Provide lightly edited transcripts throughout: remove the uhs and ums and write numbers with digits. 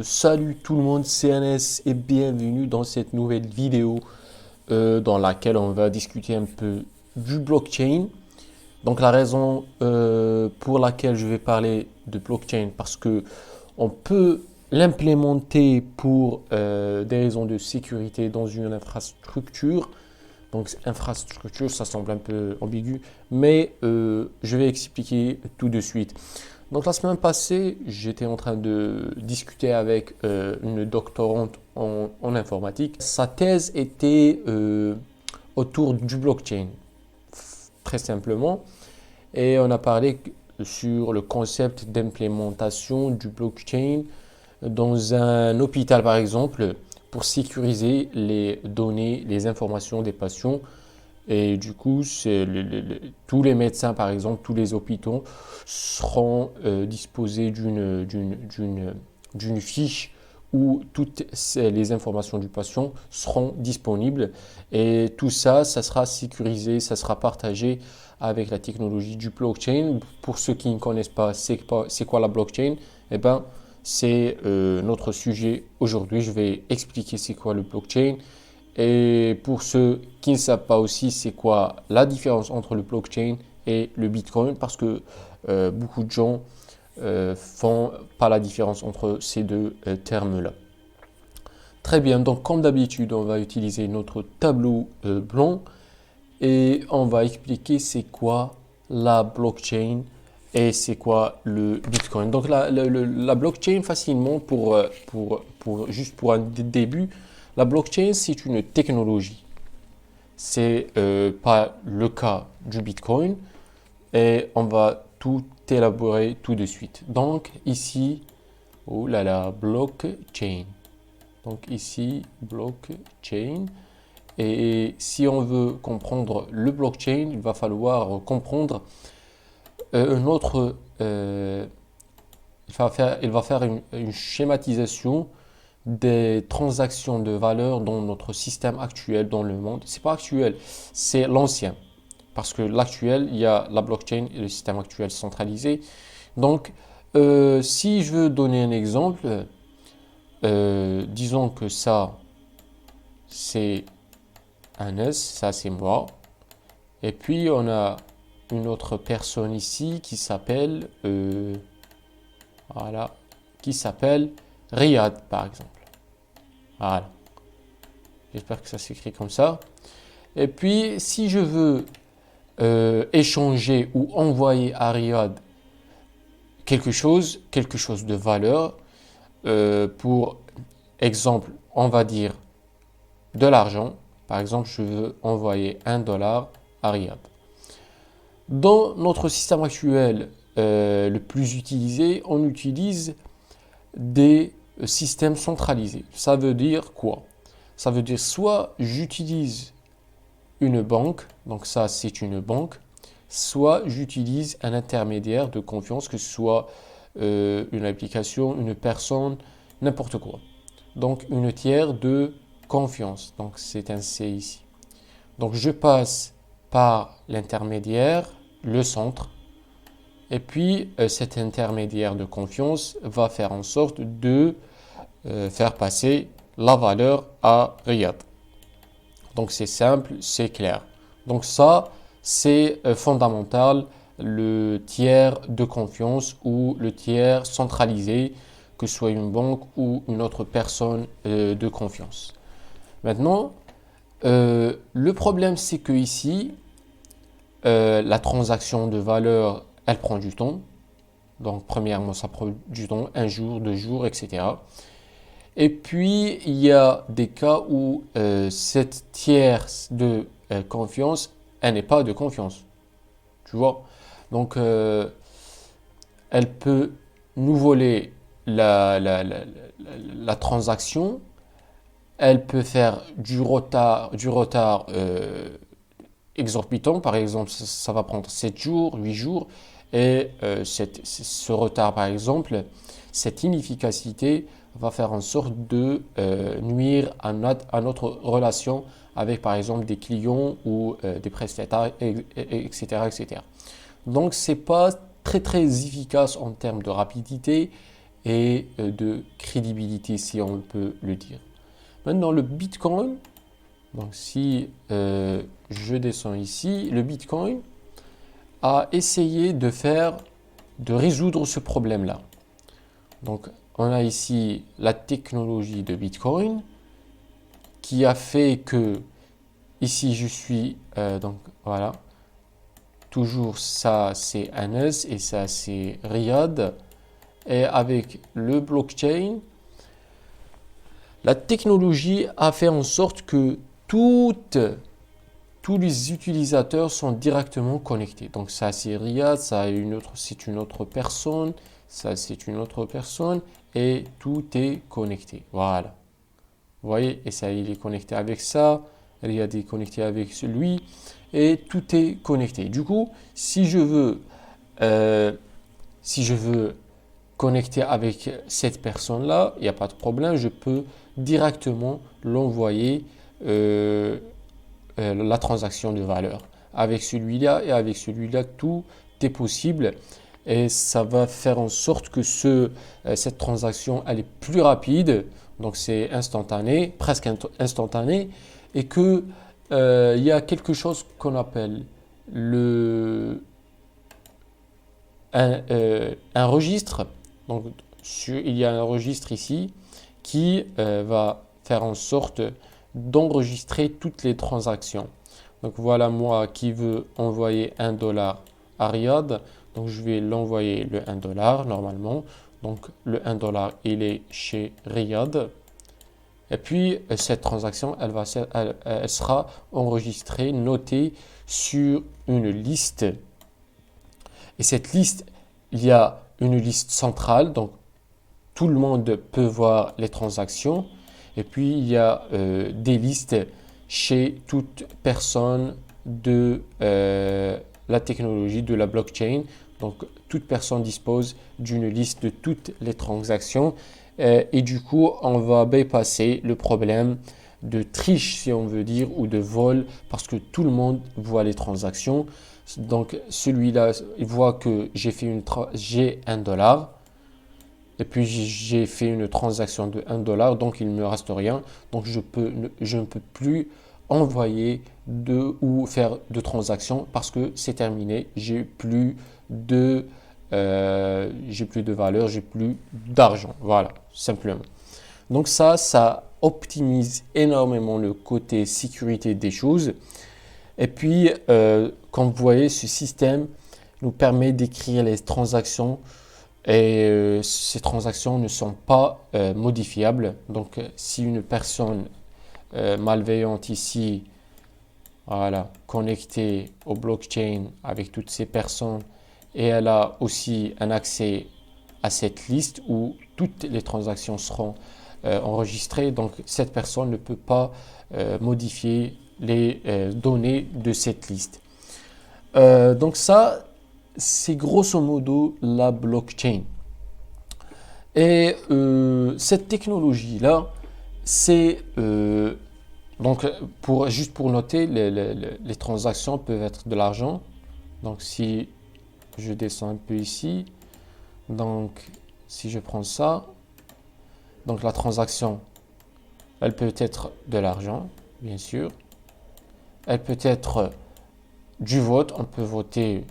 Salut tout le monde, c'est Anes et bienvenue dans cette nouvelle vidéo dans laquelle on va discuter un peu du blockchain. Donc la raison pour laquelle je vais parler de blockchain, parce que on peut l'implémenter pour des raisons de sécurité dans une infrastructure. Donc infrastructure, ça semble un peu ambigu, mais je vais expliquer tout de suite. Donc la semaine passée, j'étais en train de discuter avec une doctorante en informatique. Sa thèse était autour du blockchain, très simplement. Et on a parlé sur le concept d'implémentation du blockchain dans un hôpital, par exemple, pour sécuriser les données, les informations des patients. Et du coup, tous les médecins, par exemple, tous les hôpitaux seront disposés d'une fiche où toutes les informations du patient seront disponibles. Et tout ça, ça sera sécurisé, ça sera partagé avec la technologie du blockchain. Pour ceux qui ne connaissent pas, c'est quoi la blockchain? Eh ben, c'est notre sujet aujourd'hui. Je vais expliquer c'est quoi le blockchain. Et pour ceux qui ne savent pas aussi, c'est quoi la différence entre le blockchain et le Bitcoin, parce que beaucoup de gens font pas la différence entre ces deux termes-là. Très bien, donc comme d'habitude, on va utiliser notre tableau blanc et on va expliquer c'est quoi la blockchain et c'est quoi le Bitcoin. Donc la blockchain, facilement, juste pour un début, la blockchain, c'est une technologie. C'est pas le cas du Bitcoin et on va tout élaborer tout de suite. Donc ici, oh là là, blockchain. Donc ici, blockchain. Et si on veut comprendre le blockchain, il va falloir comprendre un autre. Il va faire une schématisation des transactions de valeur dans notre système actuel dans le monde. C'est pas actuel, c'est l'ancien. Parce que l'actuel, il y a la blockchain et le système actuel centralisé. Donc, si je veux donner un exemple, disons que ça, c'est un S, ça c'est moi. Et puis, on a une autre personne ici qui s'appelle, voilà, qui s'appelle Riyad, par exemple. Voilà. J'espère que ça s'écrit comme ça. Et puis, si je veux échanger ou envoyer à Riyad quelque chose de valeur, pour exemple, on va dire de l'argent. Par exemple, je veux envoyer $1 à Riyad. Dans notre système actuel le plus utilisé, on utilise des systèmes centralisés. Ça veut dire quoi? Ça veut dire soit j'utilise une banque, donc ça c'est une banque, soit j'utilise un intermédiaire de confiance, que ce soit une application, une personne, n'importe quoi. Donc une tiers de confiance, donc c'est un C ici. Donc je passe par l'intermédiaire, le centre, et puis cet intermédiaire de confiance va faire en sorte de faire passer la valeur à Riyad. Donc c'est simple, c'est clair. Donc ça, c'est fondamental, le tiers de confiance ou le tiers centralisé, que ce soit une banque ou une autre personne de confiance. Maintenant, le problème, c'est que ici, la transaction de valeur, elle prend du temps. Donc, premièrement, ça prend du temps, un jour, 2 jours, etc. Et puis, il y a des cas où cette tierce de confiance, elle n'est pas de confiance. Tu vois? Donc, elle peut nous voler la transaction. Elle peut faire du retard exorbitant. Par exemple, ça va prendre 7 jours, 8 jours. Et ce retard, par exemple, cette inefficacité va faire en sorte de nuire à notre relation avec, par exemple, des clients ou des prestataires, etc., etc. Donc, c'est pas très, très efficace en termes de rapidité et de crédibilité, si on peut le dire. Maintenant, le Bitcoin, donc si je descends ici, le Bitcoin a essayé de résoudre ce problème-là. Donc, on a ici la technologie de Bitcoin qui a fait que, ici je suis, donc voilà, toujours ça c'est Anas et ça c'est Riyad. Et avec le blockchain, la technologie a fait en sorte que tous les utilisateurs sont directement connectés. Donc ça c'est Riyad, ça c'est une autre personne, ça c'est une autre personne et tout est connecté. Voilà. Vous voyez, et ça il est connecté avec ça, Riyad est connecté avec celui et tout est connecté. Du coup, si je veux connecter avec cette personne-là, il n'y a pas de problème, je peux directement l'envoyer la transaction de valeur. Avec celui-là et avec celui-là, tout est possible et ça va faire en sorte que cette transaction elle est plus rapide, donc c'est instantané, presque instantané, et que il y a quelque chose qu'on appelle un registre. Donc il y a un registre ici qui va faire en sorte d'enregistrer toutes les transactions. Donc voilà moi qui veux envoyer $1 à Riyad. Donc je vais l'envoyer le $1 normalement. Donc le $1 il est chez Riyad. Et puis cette transaction elle sera enregistrée, notée sur une liste. Et cette liste, il y a une liste centrale, donc tout le monde peut voir les transactions. Et puis il y a des listes chez toute personne de la technologie de la blockchain. Donc toute personne dispose d'une liste de toutes les transactions. Et du coup, on va bypasser le problème de triche, si on veut dire, ou de vol, parce que tout le monde voit les transactions. Donc celui-là, il voit que j'ai $1 et puis j'ai fait une transaction de $1, donc il ne me reste rien. Donc je ne peux plus envoyer ou faire de transactions parce que c'est terminé. J'ai plus de valeur, j'ai plus d'argent. Voilà, simplement. Donc ça optimise énormément le côté sécurité des choses. Et puis, comme vous voyez, ce système nous permet d'écrire les transactions et ces transactions ne sont pas modifiables. Donc, si une personne malveillante ici, voilà, connectée au blockchain avec toutes ces personnes et elle a aussi un accès à cette liste où toutes les transactions seront enregistrées, donc cette personne ne peut pas modifier les données de cette liste. Donc ça, c'est grosso modo la blockchain. Et cette technologie-là, c'est donc juste pour noter, les transactions peuvent être de l'argent. Donc si je descends un peu ici, donc si je prends ça, donc la transaction, elle peut être de l'argent, bien sûr. Elle peut être du vote, on peut voter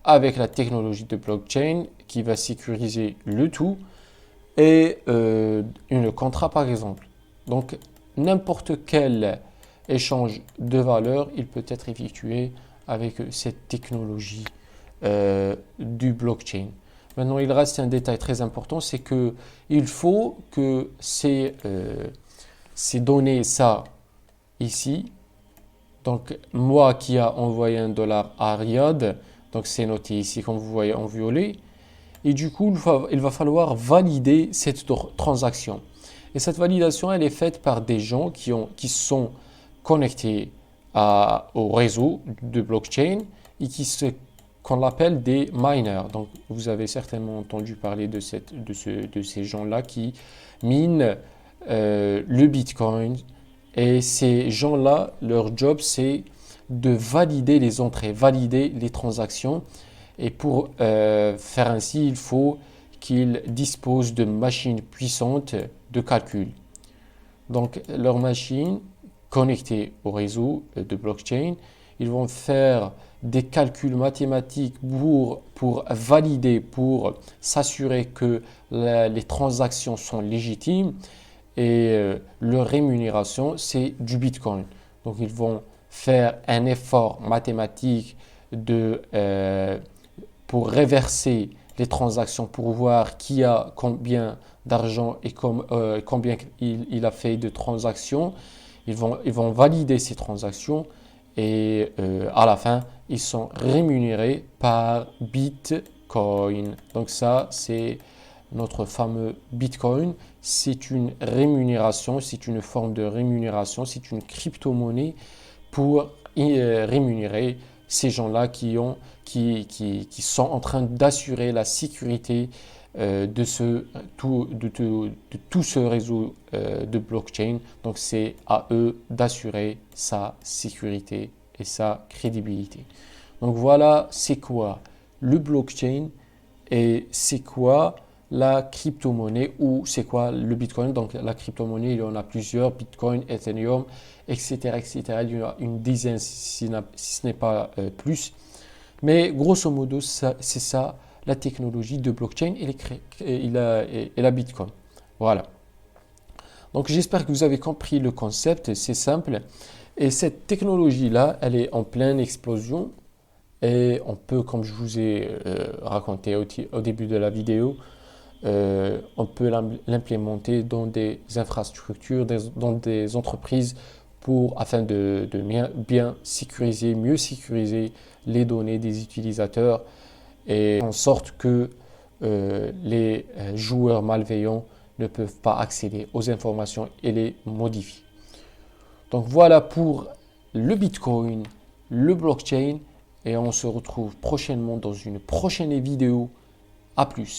avec la technologie de blockchain qui va sécuriser le tout et un contrat par exemple. Donc n'importe quel échange de valeur, il peut être effectué avec cette technologie du blockchain. Maintenant, il reste un détail très important, c'est que il faut que ces données, ça ici, donc moi qui a envoyé $1 à Riyad, donc c'est noté ici comme vous voyez en violet, et du coup il va falloir valider cette transaction. Et cette validation elle est faite par des gens qui sont connectés au réseau de blockchain et qu'on appelle des miners. Donc vous avez certainement entendu parler de ces gens-là qui minent le Bitcoin. Et ces gens-là, leur job, c'est de valider les entrées, valider les transactions. Et pour faire ainsi, il faut qu'ils disposent de machines puissantes de calcul. Donc, leurs machines connectées au réseau de blockchain, ils vont faire des calculs mathématiques pour valider, pour s'assurer que les transactions sont légitimes et leur rémunération, c'est du Bitcoin. Donc, ils vont faire un effort mathématique pour réverser les transactions, pour voir qui a combien d'argent et combien il a fait de transactions. Ils vont valider ces transactions et à la fin, ils sont rémunérés par Bitcoin. Donc ça, c'est notre fameux Bitcoin. C'est une rémunération, c'est une forme de rémunération, c'est une crypto-monnaie pour rémunérer ces gens-là qui sont en train d'assurer la sécurité de tout ce réseau de blockchain. Donc, c'est à eux d'assurer sa sécurité et sa crédibilité. Donc, voilà, c'est quoi le blockchain et c'est quoi la crypto-monnaie ou c'est quoi le Bitcoin. Donc, la crypto-monnaie, il y en a plusieurs, Bitcoin, Ethereum, etc., etc. Il y en a une dizaine si ce n'est pas plus. Mais grosso modo, c'est ça la technologie de blockchain et la Bitcoin. Voilà. Donc j'espère que vous avez compris le concept, c'est simple. Et cette technologie-là, elle est en pleine explosion. Et on peut, comme je vous ai raconté au début de la vidéo, on peut l'implémenter dans des infrastructures, dans des entreprises afin de bien sécuriser, mieux sécuriser les données des utilisateurs et en sorte que les joueurs malveillants ne peuvent pas accéder aux informations et les modifier. Donc voilà pour le Bitcoin, le blockchain et on se retrouve prochainement dans une prochaine vidéo. À plus.